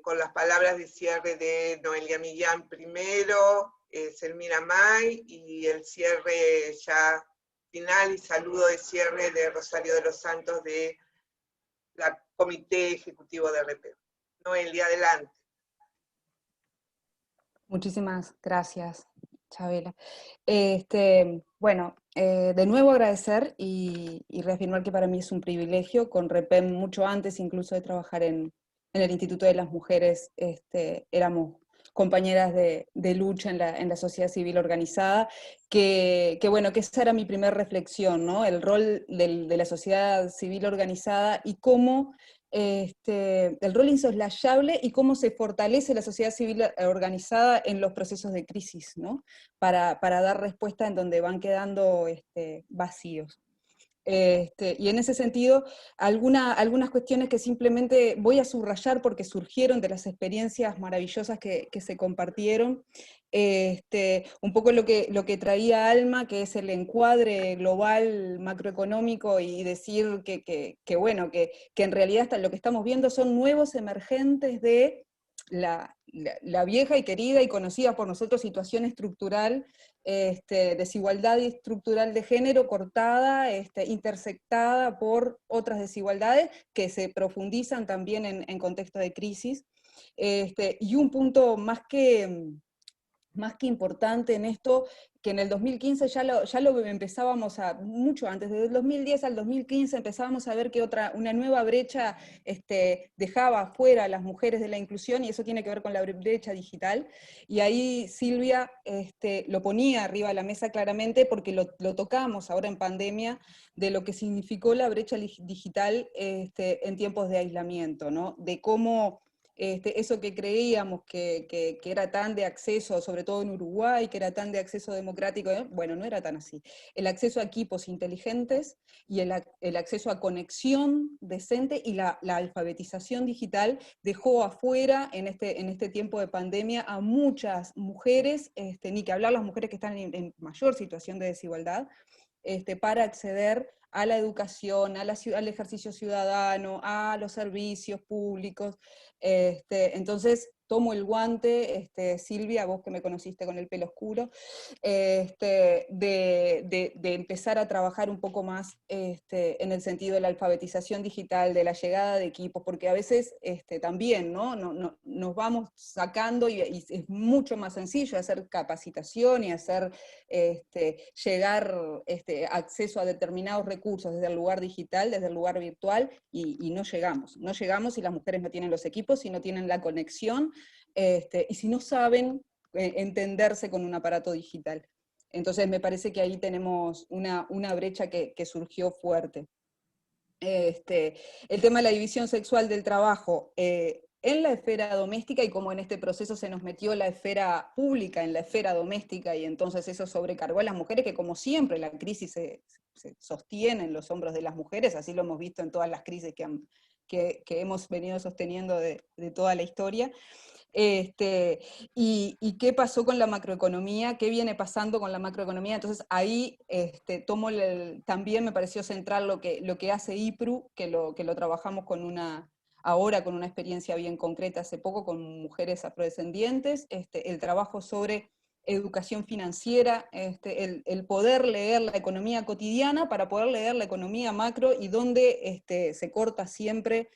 con las palabras de cierre de Noelia Millán primero, Selmira May, y el cierre ya final y saludo de cierre de Rosario de los Santos de la Comité Ejecutivo de RP. Noelia, adelante. Muchísimas gracias, Chabela. Bueno, de nuevo agradecer y reafirmar que para mí es un privilegio, con REPEM mucho antes incluso de trabajar en el Instituto de las Mujeres, éramos compañeras de lucha en la sociedad civil organizada, que bueno, que esa era mi primera reflexión, ¿no? El rol de la sociedad civil organizada y cómo el rol insoslayable y cómo se fortalece la sociedad civil organizada en los procesos de crisis, ¿no? Para dar respuesta en donde van quedando vacíos. Y en ese sentido, algunas cuestiones que simplemente voy a subrayar porque surgieron de las experiencias maravillosas que se compartieron. Un poco lo que traía Alma, que es el encuadre global macroeconómico, y decir que bueno, que en realidad lo que estamos viendo son nuevos emergentes de la vieja y querida y conocida por nosotros situación estructural, desigualdad estructural de género cortada, intersectada por otras desigualdades que se profundizan también en contexto de crisis. Y un punto más que importante en esto, que en el 2015 ya lo empezábamos mucho antes, desde el 2010 al 2015 empezábamos a ver que una nueva brecha dejaba fuera a las mujeres de la inclusión, y eso tiene que ver con la brecha digital, y ahí Silvia lo ponía arriba de la mesa claramente, porque lo tocamos ahora en pandemia, de lo que significó la brecha digital en tiempos de aislamiento, ¿no? De cómo eso que creíamos que era tan de acceso, sobre todo en Uruguay, que era tan de acceso democrático, bueno, no era tan así. El acceso a equipos inteligentes y el acceso a conexión decente y la alfabetización digital dejó afuera en este tiempo de pandemia a muchas mujeres, ni que hablar las mujeres que están en mayor situación de desigualdad, para acceder a la educación, al ejercicio ciudadano, a los servicios públicos. Entonces, tomo el guante, Silvia, vos que me conociste con el pelo oscuro, de empezar a trabajar un poco más en el sentido de la alfabetización digital, de la llegada de equipos, porque a veces también, ¿no? Nos vamos sacando y es mucho más sencillo hacer capacitación y hacer llegar acceso a determinados recursos desde el lugar digital, desde el lugar virtual, y no llegamos si las mujeres no tienen los equipos, si no tienen la conexión, y si no saben entenderse con un aparato digital. Entonces me parece que ahí tenemos una brecha que surgió fuerte. El tema de la división sexual del trabajo, en la esfera doméstica, y como en este proceso se nos metió la esfera pública en la esfera doméstica, y entonces eso sobrecargó a las mujeres, que como siempre la crisis se sostiene en los hombros de las mujeres, así lo hemos visto en todas las crisis que hemos venido sosteniendo de toda la historia. Y qué pasó con la macroeconomía, qué viene pasando con la macroeconomía. Entonces ahí también me pareció central lo que hace IPRU, que lo trabajamos ahora con una experiencia bien concreta hace poco con mujeres afrodescendientes, el trabajo sobre educación financiera, el poder leer la economía cotidiana para poder leer la economía macro, y dónde se corta siempre,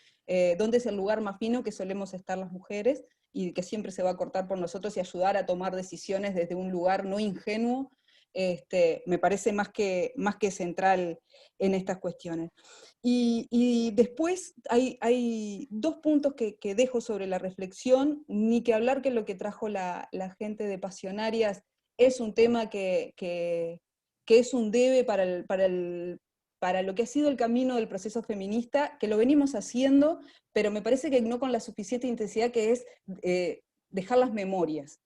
dónde es el lugar más fino que solemos estar las mujeres, y que siempre se va a cortar por nosotros, y ayudar a tomar decisiones desde un lugar no ingenuo, me parece más que central en estas cuestiones. Y después hay dos puntos que dejo sobre la reflexión, ni que hablar que lo que trajo la gente de Pasionarias es un tema que es un debe para lo que ha sido el camino del proceso feminista, que lo venimos haciendo, pero me parece que no con la suficiente intensidad, que es dejar las memorias,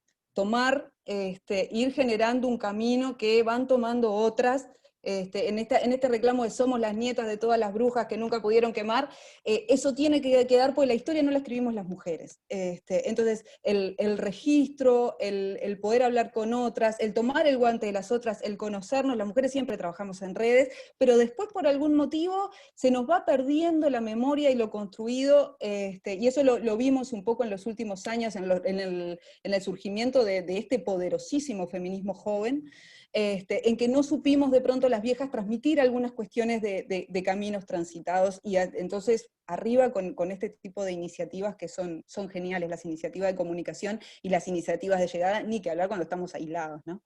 ir generando un camino que van tomando otras, en este reclamo de somos las nietas de todas las brujas que nunca pudieron quemar, eso tiene que quedar, porque la historia no la escribimos las mujeres. Entonces, el registro, el poder hablar con otras, el tomar el guante de las otras, el conocernos, las mujeres siempre trabajamos en redes, pero después por algún motivo se nos va perdiendo la memoria y lo construido, y eso lo vimos un poco en los últimos años, en el surgimiento de este poderosísimo feminismo joven, en que no supimos de pronto las viejas transmitir algunas cuestiones de caminos transitados, y entonces arriba con este tipo de iniciativas que son geniales, las iniciativas de comunicación y las iniciativas de llegada, ni que hablar cuando estamos aislados, ¿no?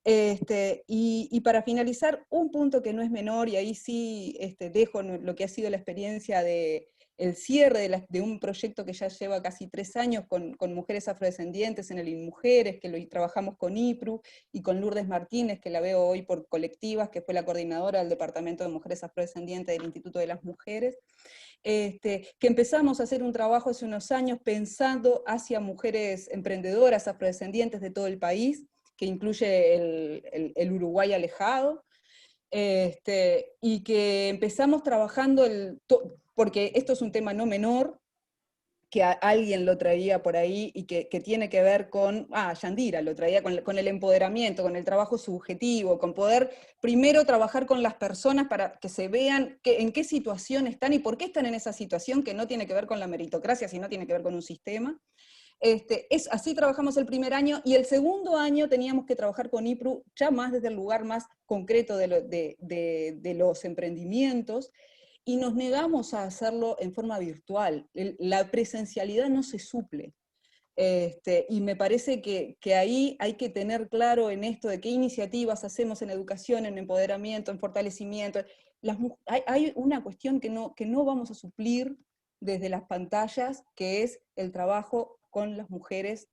Y para finalizar, un punto que no es menor, y ahí sí dejo lo que ha sido la experiencia el cierre de un proyecto que ya lleva casi 3 años con mujeres afrodescendientes en el InMujeres, que lo trabajamos con IPRU, y con Lourdes Martínez, que la veo hoy por Colectivas, que fue la coordinadora del Departamento de Mujeres Afrodescendientes del Instituto de las Mujeres, que empezamos a hacer un trabajo hace unos años pensando hacia mujeres emprendedoras afrodescendientes de todo el país, que incluye el Uruguay alejado, y que empezamos trabajando, porque esto es un tema no menor, que alguien lo traía por ahí, y que tiene que ver con, Yandira lo traía con el empoderamiento, con el trabajo subjetivo, con poder primero trabajar con las personas para que se vean en qué situación están y por qué están en esa situación, que no tiene que ver con la meritocracia, sino tiene que ver con un sistema. Así trabajamos el primer año, y el segundo año teníamos que trabajar con IPRU ya más desde el lugar más concreto de los emprendimientos, y nos negamos a hacerlo en forma virtual. La presencialidad no se suple. Y me parece que ahí hay que tener claro en esto de qué iniciativas hacemos en educación, en empoderamiento, en fortalecimiento. Hay una cuestión que no vamos a suplir desde las pantallas, que es el trabajo con las mujeres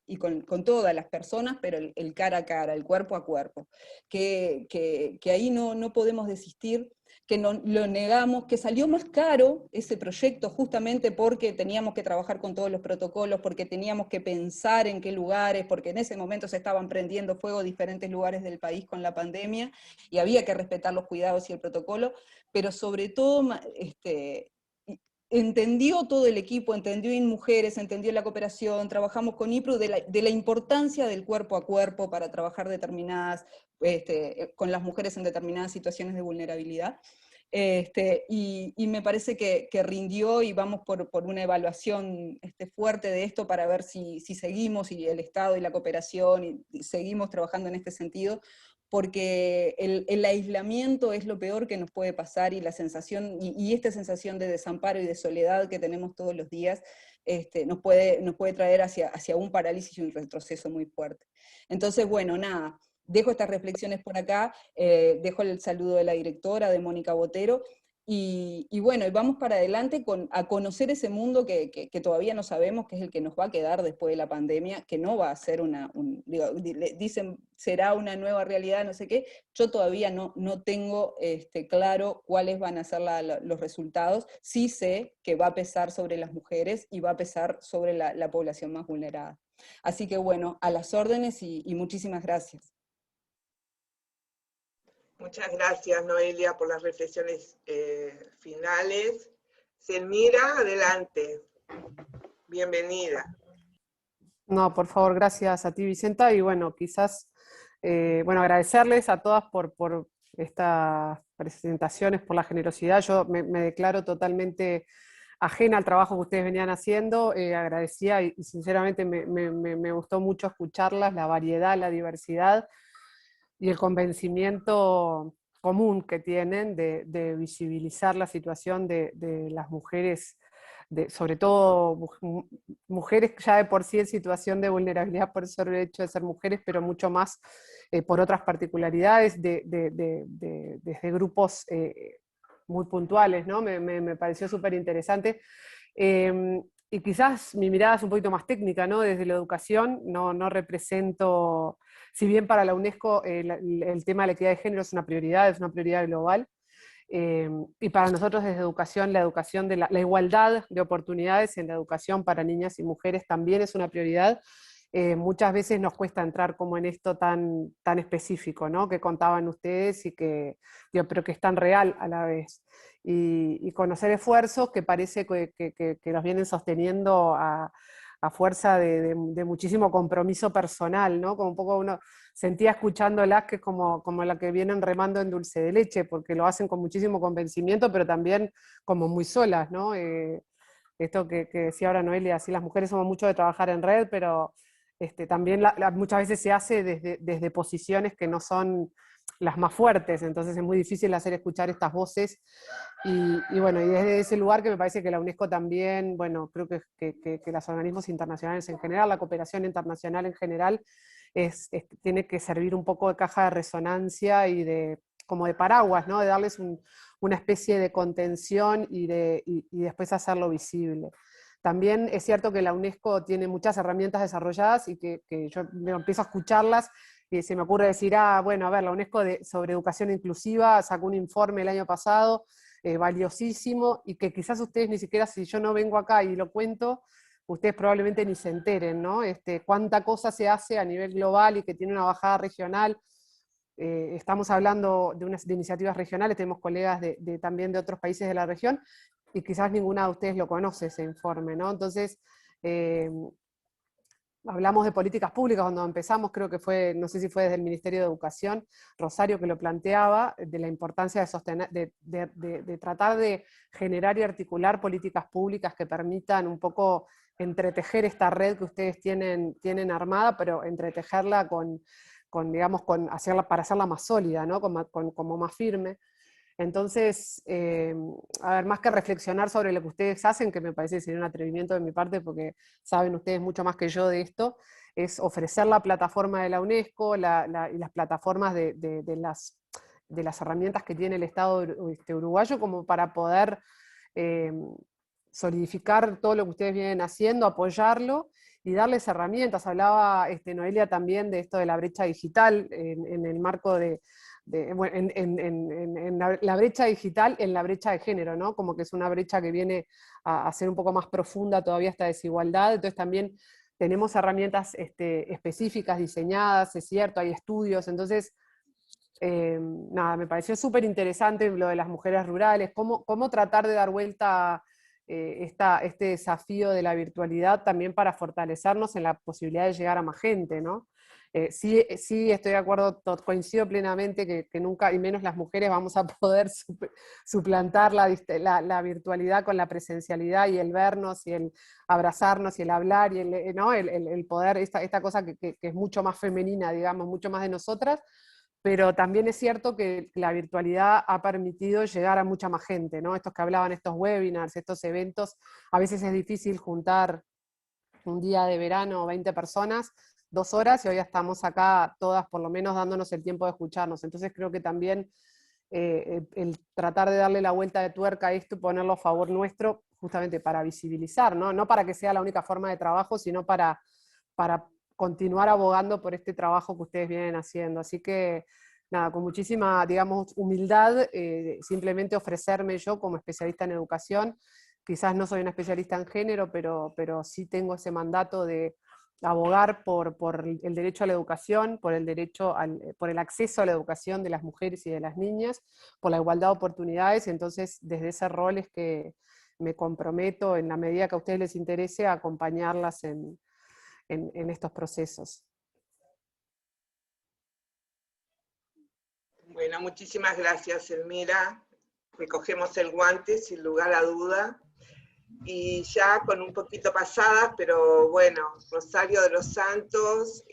y con todas las personas, pero el cara a cara, el cuerpo a cuerpo, que ahí no podemos desistir, que no lo negamos, que salió más caro ese proyecto justamente porque teníamos que trabajar con todos los protocolos, porque teníamos que pensar en qué lugares, porque en ese momento se estaban prendiendo fuego diferentes lugares del país con la pandemia, y había que respetar los cuidados y el protocolo, pero sobre todo entendió todo el equipo, entendió InMujeres, entendió la cooperación, trabajamos con IPRU de la importancia del cuerpo a cuerpo para trabajar con las mujeres en determinadas situaciones de vulnerabilidad. Y me parece que rindió, y vamos por una evaluación fuerte de esto para ver si seguimos, y el Estado y la cooperación, y seguimos trabajando en este sentido, porque el aislamiento es lo peor que nos puede pasar, y la sensación, y esta sensación de desamparo y de soledad que tenemos todos los días, nos puede traer hacia un parálisis y un retroceso muy fuerte. Entonces, bueno, nada, dejo estas reflexiones por acá, dejo el saludo de la directora, de Mónica Botero, y bueno, y vamos para adelante a conocer ese mundo que todavía no sabemos, que es el que nos va a quedar después de la pandemia, que no va a ser dicen, será una nueva realidad, no sé qué. Yo todavía no tengo claro cuáles van a ser los resultados. Sí sé que va a pesar sobre las mujeres y va a pesar sobre la población más vulnerada. Así que bueno, a las órdenes, y muchísimas gracias. Muchas gracias, Noelia, por las reflexiones finales. Selmira, adelante. Bienvenida. No, por favor, gracias a ti, Vicenta, y bueno, quizás, agradecerles a todas por estas presentaciones, por la generosidad. Yo me declaro totalmente ajena al trabajo que ustedes venían haciendo, agradecía, y sinceramente me gustó mucho escucharlas, la variedad, la diversidad, y el convencimiento común que tienen de visibilizar la situación de las mujeres, sobre todo mujeres ya de por sí en situación de vulnerabilidad por el hecho de ser mujeres, pero mucho más por otras particularidades desde grupos muy puntuales, ¿no? Me pareció súper interesante. Y quizás mi mirada es un poquito más técnica, ¿no? Desde la educación, no represento, si bien para la UNESCO el tema de la equidad de género es una prioridad global, y para nosotros desde educación, la educación de la igualdad de oportunidades en la educación para niñas y mujeres también es una prioridad. Muchas veces nos cuesta entrar como en esto tan específico, ¿no? Que contaban ustedes, pero que es tan real a la vez. Y conocer esfuerzos que parece que los vienen sosteniendo a fuerza de muchísimo compromiso personal, ¿no? Como un poco uno sentía escuchándolas que es como la que vienen remando en dulce de leche, porque lo hacen con muchísimo convencimiento, pero también como muy solas, ¿no? Esto que decía ahora Noelia, sí, las mujeres somos mucho de trabajar en red, pero también muchas veces se hace desde posiciones que no son las más fuertes, entonces es muy difícil hacer escuchar estas voces, y bueno, y desde ese lugar que me parece que la UNESCO también, bueno, creo que los organismos internacionales en general, la cooperación internacional en general, tiene que servir un poco de caja de resonancia y como de paraguas, ¿no? De darles una especie de contención y después hacerlo visible. También es cierto que la UNESCO tiene muchas herramientas desarrolladas y que yo me empiezo a escucharlas y se me ocurre decir, bueno, a ver, la UNESCO sobre educación inclusiva sacó un informe el año pasado, valiosísimo, y que quizás ustedes ni siquiera, si yo no vengo acá y lo cuento, ustedes probablemente ni se enteren, ¿no? Cuánta cosa se hace a nivel global y que tiene una bajada regional. Estamos hablando de iniciativas regionales, tenemos colegas también de otros países de la región, y quizás ninguna de ustedes lo conoce ese informe, ¿no? Entonces, hablamos de políticas públicas cuando empezamos, creo que fue, no sé si fue desde el Ministerio de Educación, Rosario, que lo planteaba, de la importancia de sostener, de tratar de generar y articular políticas públicas que permitan un poco entretejer esta red que ustedes tienen armada, pero entretejerla para hacerla más sólida, ¿no? Como más firme. Entonces, a ver, más que reflexionar sobre lo que ustedes hacen, que me parece que sería un atrevimiento de mi parte, porque saben ustedes mucho más que yo de esto, es ofrecer la plataforma de la UNESCO y las plataformas de las herramientas que tiene el Estado uruguayo como para poder solidificar todo lo que ustedes vienen haciendo, apoyarlo y darles herramientas. Hablaba Noelia también de esto de la brecha digital en el marco bueno, en la brecha digital, en la brecha de género, ¿no? Como que es una brecha que viene a ser un poco más profunda todavía esta desigualdad, entonces también tenemos herramientas específicas diseñadas, es cierto, hay estudios, entonces, nada, me pareció súper interesante lo de las mujeres rurales, cómo tratar de dar vuelta este desafío de la virtualidad también para fortalecernos en la posibilidad de llegar a más gente, ¿no? Sí, estoy de acuerdo, coincido plenamente que nunca, y menos las mujeres, vamos a poder suplantar la virtualidad con la presencialidad y el vernos y el abrazarnos y el hablar y el poder, esta cosa que es mucho más femenina, digamos, mucho más de nosotras, pero también es cierto que la virtualidad ha permitido llegar a mucha más gente, ¿no? Estos que hablaban, estos webinars, estos eventos, a veces es difícil juntar un día de verano 20 personas, 2 horas, y hoy ya estamos acá todas por lo menos dándonos el tiempo de escucharnos. Entonces creo que también el tratar de darle la vuelta de tuerca a esto y ponerlo a favor nuestro, justamente para visibilizar, ¿no? No para que sea la única forma de trabajo, sino para continuar abogando por este trabajo que ustedes vienen haciendo. Así que, nada, con muchísima, digamos, humildad, simplemente ofrecerme yo como especialista en educación. Quizás no soy una especialista en género, pero sí tengo ese mandato de abogar por el derecho a la educación, por el acceso a la educación de las mujeres y de las niñas, por la igualdad de oportunidades, y entonces desde ese rol es que me comprometo, en la medida que a ustedes les interese, a acompañarlas en estos procesos. Bueno, muchísimas gracias, Elmira. Recogemos el guante, sin lugar a duda. Y ya con un poquito pasadas, pero bueno, Rosario de los Santos,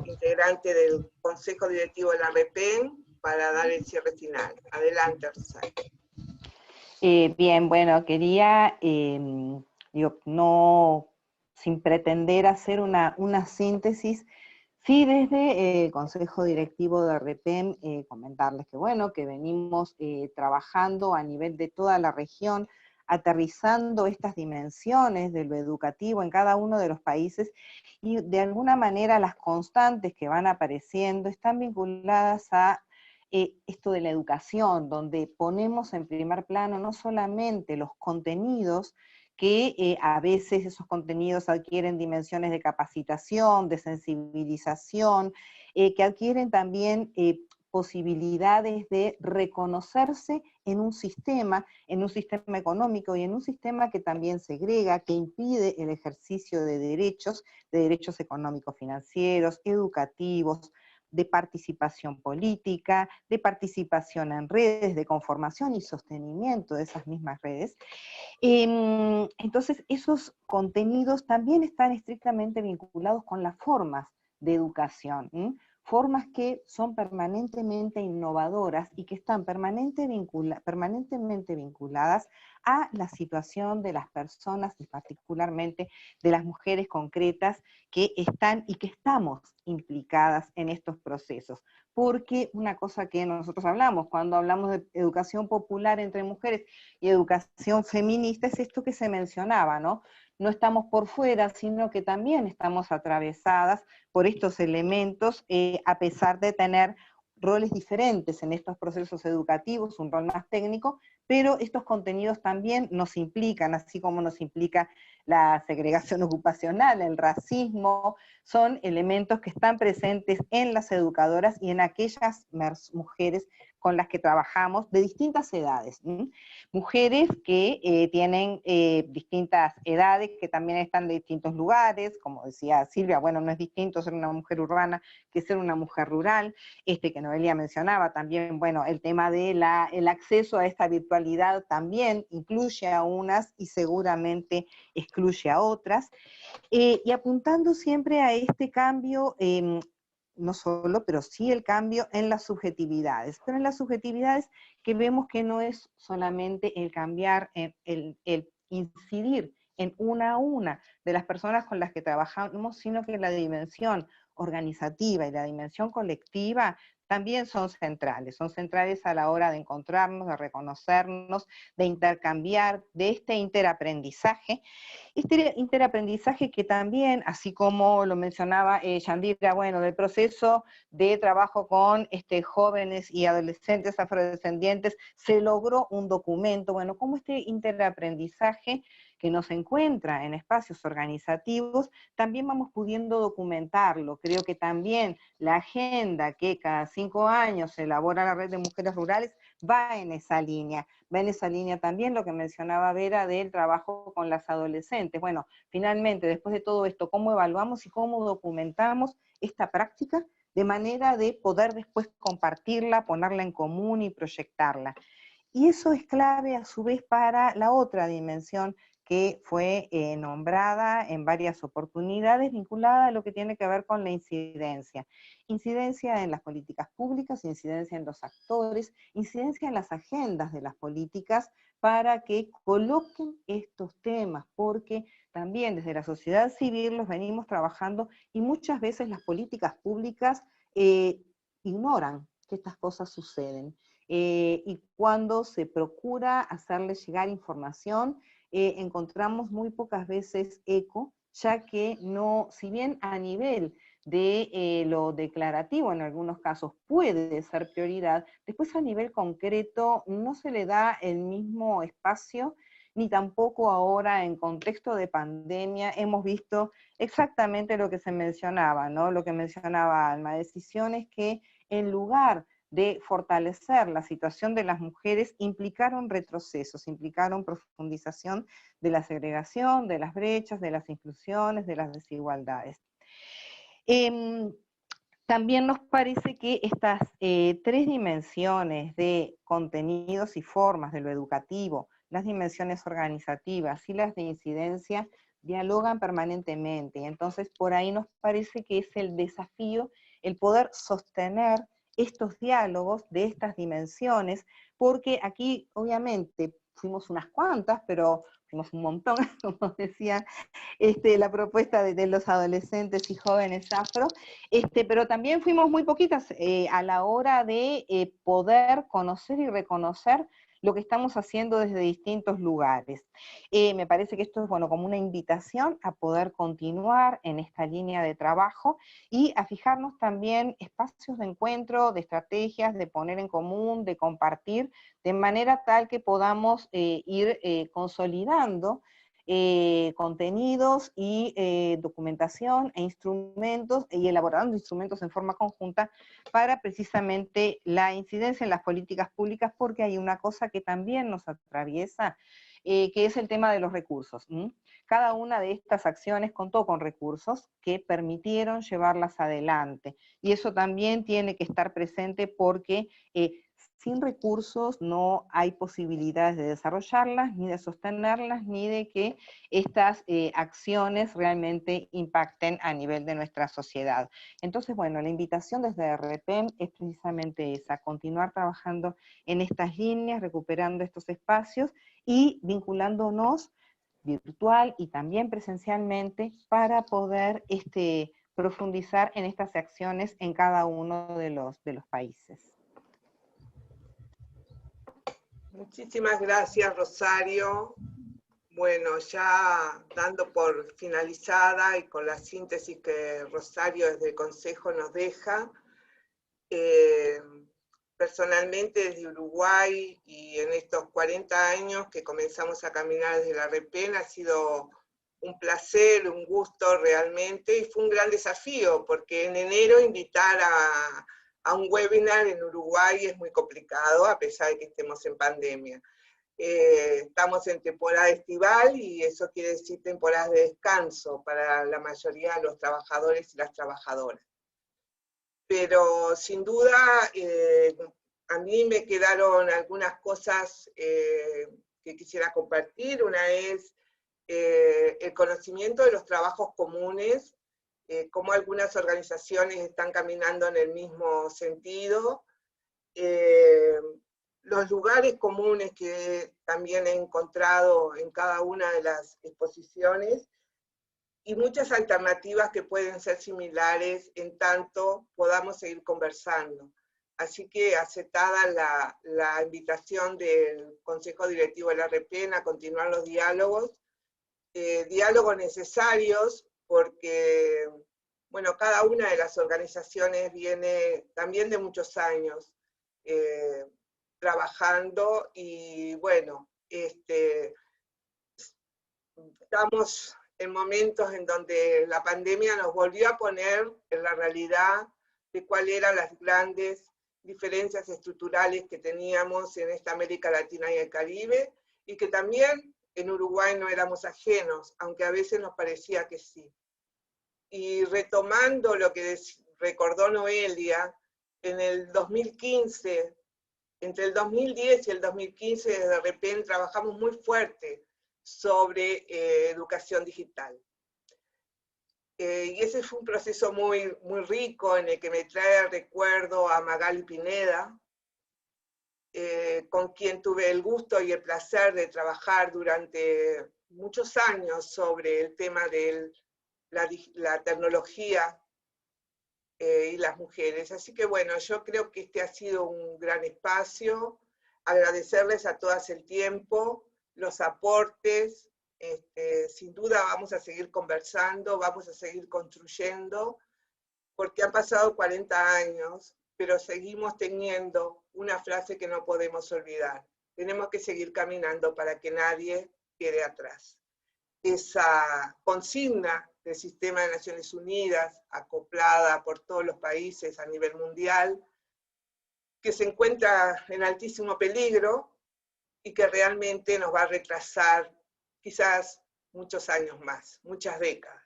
integrante del Consejo Directivo de la REPEN, para dar el cierre final. Adelante, Rosario. Bien, bueno, quería, no, sin pretender hacer una síntesis, sí desde el Consejo Directivo de REPEN, comentarles que bueno, que venimos trabajando a nivel de toda la región, aterrizando estas dimensiones de lo educativo en cada uno de los países, y de alguna manera las constantes que van apareciendo están vinculadas a esto de la educación, donde ponemos en primer plano no solamente los contenidos, que a veces esos contenidos adquieren dimensiones de capacitación, de sensibilización, que adquieren también posibilidades de reconocerse en un sistema económico y en un sistema que también segrega, que impide el ejercicio de derechos económicos, financieros, educativos, de participación política, de participación en redes, de conformación y sostenimiento de esas mismas redes. Entonces, esos contenidos también están estrictamente vinculados con las formas de educación, formas que son permanentemente innovadoras y que están permanentemente vinculadas a la situación de las personas y particularmente de las mujeres concretas que están y que estamos implicadas en estos procesos. Porque una cosa que nosotros hablamos, cuando hablamos de educación popular entre mujeres y educación feminista, es esto que se mencionaba, ¿no? No estamos por fuera, sino que también estamos atravesadas por estos elementos, a pesar de tener roles diferentes en estos procesos educativos, un rol más técnico, pero estos contenidos también nos implican, así como nos implica la segregación ocupacional, el racismo, son elementos que están presentes en las educadoras y en aquellas mujeres con las que trabajamos de distintas edades. Mujeres que tienen distintas edades, que también están de distintos lugares, como decía Silvia, bueno, no es distinto ser una mujer urbana que ser una mujer rural, que Noelia mencionaba también, bueno, el tema del acceso a esta virtualidad también incluye a unas y seguramente excluye a otras, y apuntando siempre a este cambio, no solo, pero sí el cambio en las subjetividades, pero en las subjetividades que vemos que no es solamente el cambiar, el incidir en una a una de las personas con las que trabajamos, sino que la dimensión organizativa y la dimensión colectiva también son centrales a la hora de encontrarnos, de reconocernos, de intercambiar, de este interaprendizaje. Este interaprendizaje que también, así como lo mencionaba Yandira, bueno, del proceso de trabajo con jóvenes y adolescentes afrodescendientes, se logró un documento, bueno, como este interaprendizaje que nos encuentra en espacios organizativos, también vamos pudiendo documentarlo. Creo que también la agenda que cada 5 años se elabora la Red de Mujeres Rurales va en esa línea. Va en esa línea también lo que mencionaba Vera del trabajo con las adolescentes. Bueno, finalmente, después de todo esto, ¿cómo evaluamos y cómo documentamos esta práctica de manera de poder después compartirla, ponerla en común y proyectarla? Y eso es clave a su vez para la otra dimensión que fue nombrada en varias oportunidades, vinculada a lo que tiene que ver con la incidencia. Incidencia en las políticas públicas, incidencia en los actores, incidencia en las agendas de las políticas para que coloquen estos temas, porque también desde la sociedad civil los venimos trabajando y muchas veces las políticas públicas ignoran que estas cosas suceden. Y cuando se procura hacerles llegar información, encontramos muy pocas veces eco, ya que no, si bien a nivel de lo declarativo en algunos casos puede ser prioridad, después a nivel concreto no se le da el mismo espacio, ni tampoco ahora en contexto de pandemia hemos visto exactamente lo que se mencionaba, ¿no? Lo que mencionaba Alma, decisiones que en lugar de fortalecer la situación de las mujeres, implicaron retrocesos, implicaron profundización de la segregación, de las brechas, de las exclusiones, de las desigualdades. También nos parece que estas 3 dimensiones de contenidos y formas de lo educativo, las dimensiones organizativas y las de incidencia, dialogan permanentemente. Entonces, por ahí nos parece que es el desafío el poder sostener estos diálogos de estas dimensiones, porque aquí obviamente fuimos unas cuantas, pero fuimos un montón, como decía la propuesta de los adolescentes y jóvenes afro, pero también fuimos muy poquitas a la hora de poder conocer y reconocer lo que estamos haciendo desde distintos lugares. Me parece que esto es, bueno, como una invitación a poder continuar en esta línea de trabajo y a fijarnos también espacios de encuentro, de estrategias, de poner en común, de compartir, de manera tal que podamos ir consolidando contenidos y documentación e instrumentos, y elaborando instrumentos en forma conjunta para precisamente la incidencia en las políticas públicas, porque hay una cosa que también nos atraviesa, que es el tema de los recursos. Cada una de estas acciones contó con recursos que permitieron llevarlas adelante, y eso también tiene que estar presente porque sin recursos no hay posibilidades de desarrollarlas, ni de sostenerlas, ni de que estas acciones realmente impacten a nivel de nuestra sociedad. Entonces, bueno, la invitación desde RPEM es precisamente esa, continuar trabajando en estas líneas, recuperando estos espacios y vinculándonos virtual y también presencialmente para poder profundizar en estas acciones en cada uno de los países. Muchísimas gracias, Rosario. Bueno, ya dando por finalizada y con la síntesis que Rosario desde el Consejo nos deja, personalmente desde Uruguay y en estos 40 años que comenzamos a caminar desde la RPEN, ha sido un placer, un gusto realmente, y fue un gran desafío, porque en enero invitar a un webinar en Uruguay es muy complicado, a pesar de que estemos en pandemia. Estamos en temporada estival, y eso quiere decir temporada de descanso para la mayoría de los trabajadores y las trabajadoras. Pero sin duda, a mí me quedaron algunas cosas que quisiera compartir. Una es el conocimiento de los trabajos comunes, cómo algunas organizaciones están caminando en el mismo sentido, los lugares comunes que también he encontrado en cada una de las exposiciones, y muchas alternativas que pueden ser similares en tanto podamos seguir conversando. Así que aceptada la invitación del Consejo Directivo de la REPEN a continuar los diálogos necesarios, porque, bueno, cada una de las organizaciones viene también de muchos años trabajando, y bueno, estamos en momentos en donde la pandemia nos volvió a poner en la realidad de cuáles eran las grandes diferencias estructurales que teníamos en esta América Latina y el Caribe, y que también en Uruguay no éramos ajenos, aunque a veces nos parecía que sí. Y retomando lo que recordó Noelia, en el 2015, entre el 2010 y el 2015, de repente trabajamos muy fuerte sobre educación digital. Y ese fue un proceso muy, muy rico, en el que me trae recuerdo a Magali Pineda, con quien tuve el gusto y el placer de trabajar durante muchos años sobre el tema de la tecnología y las mujeres. Así que bueno, yo creo que este ha sido un gran espacio. Agradecerles a todas el tiempo, los aportes. Sin duda vamos a seguir conversando, vamos a seguir construyendo, porque han pasado 40 años, pero seguimos teniendo una frase que no podemos olvidar: tenemos que seguir caminando para que nadie quede atrás. Esa consigna del Sistema de Naciones Unidas, acoplada por todos los países a nivel mundial, que se encuentra en altísimo peligro y que realmente nos va a retrasar quizás muchos años más, muchas décadas.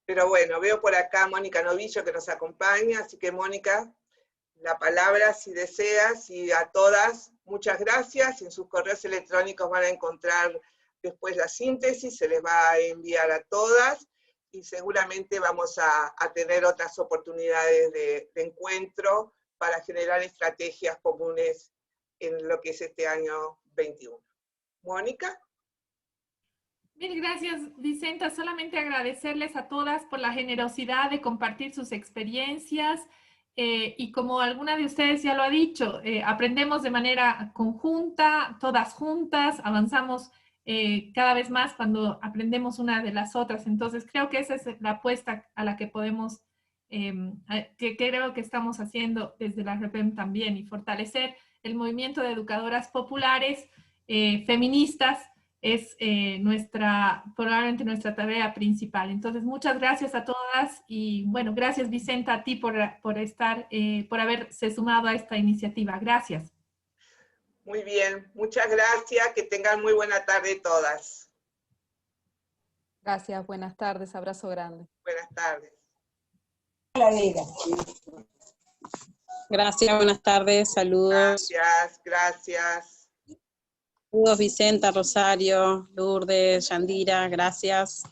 Pero bueno, veo por acá a Mónica Novillo que nos acompaña, así que Mónica, la palabra si deseas, y a todas, muchas gracias. En sus correos electrónicos van a encontrar después la síntesis, se les va a enviar a todas, y seguramente vamos a tener otras oportunidades de encuentro para generar estrategias comunes en lo que es este año 21. Mónica. Mil gracias, Vicenta. Solamente agradecerles a todas por la generosidad de compartir sus experiencias. Y como alguna de ustedes ya lo ha dicho, aprendemos de manera conjunta, todas juntas, avanzamos cada vez más cuando aprendemos una de las otras. Entonces creo que esa es la apuesta a la que podemos, que creo que estamos haciendo desde la REPEN también, y fortalecer el movimiento de educadoras populares, feministas, es probablemente nuestra tarea principal. Entonces, muchas gracias a todas, y bueno, gracias Vicenta a ti por haberse sumado a esta iniciativa. Gracias. Muy bien, muchas gracias, que tengan muy buena tarde todas. Gracias, buenas tardes, abrazo grande. Buenas tardes. Gracias, buenas tardes, saludos. Gracias. Saludos Vicenta, Rosario, Lourdes, Yandira, gracias.